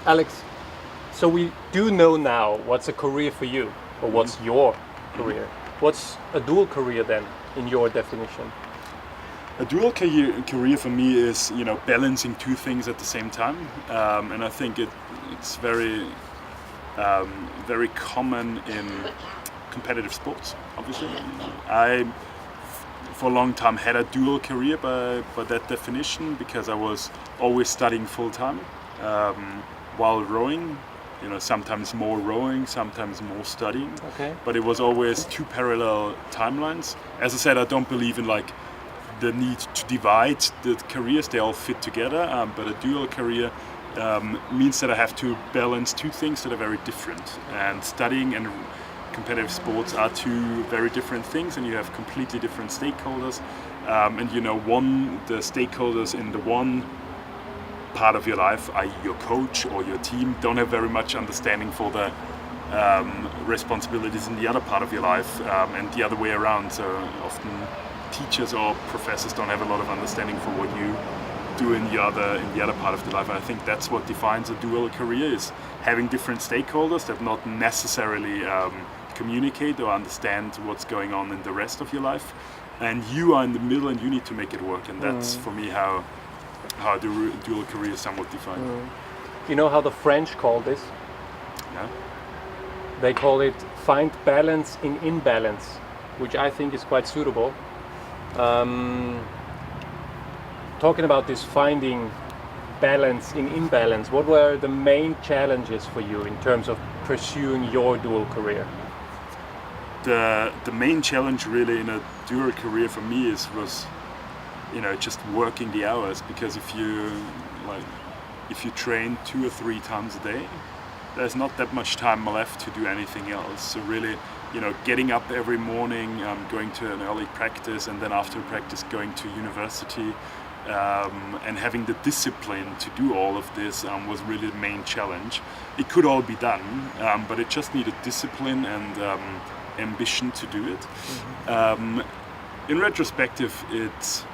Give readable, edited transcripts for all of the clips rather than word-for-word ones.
Alex, so we do know now what's a career for you, or what's your career. What's a dual career then, in your definition? A dual career for me is, balancing two things at the same time, and I think it's very common in competitive sports. Obviously, I for a long time had a dual career by that definition, because I was always studying full time while rowing. Sometimes more rowing, sometimes more studying. Okay. But it was always two parallel timelines. As I said, I don't believe in the need to divide the careers. They all fit together. But a dual career means that I have to balance two things that are very different. And studying and competitive sports are two very different things, and you have completely different stakeholders. The stakeholders in the one part of your life, i.e. your coach or your team, don't have very much understanding for the responsibilities in the other part of your life, and the other way around. So often teachers or professors don't have a lot of understanding for what you do in the other part of the life. And I think that's what defines a dual career, is having different stakeholders that not necessarily communicate or understand what's going on in the rest of your life, and you are in the middle and you need to make it work. And that's for me how the dual career is somewhat defined. You know how the French call this? Yeah. They call it find balance in imbalance, which I think is quite suitable. Talking about this finding balance in imbalance, what were the main challenges for you in terms of pursuing your dual career? The main challenge really in a dual career for me was just working the hours, because if you train 2 or 3 times a day, there's not that much time left to do anything else. So really, getting up every morning, going to an early practice, and then after practice going to university, and having the discipline to do all of this was really the main challenge. It could all be done, but it just needed discipline and ambition to do it. In retrospective, it's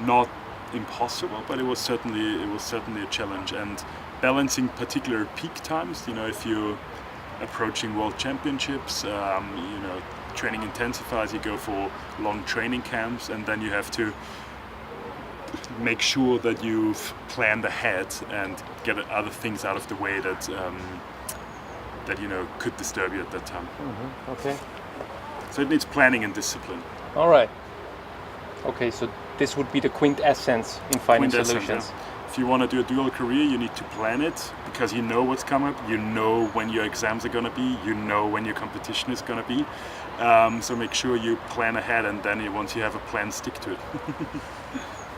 not impossible, but it was certainly a challenge. And balancing particular peak times, if you're approaching world championships, training intensifies, you go for long training camps, and then you have to make sure that you've planned ahead and get other things out of the way that could disturb you at that time. Okay. So it needs planning and discipline. All right. Okay, so this would be the quintessence in finding solutions. Yeah. If you want to do a dual career, you need to plan it, because you know what's coming up, you know when your exams are going to be, you know when your competition is going to be. So make sure you plan ahead, and then once you have a plan, stick to it.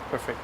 Perfect.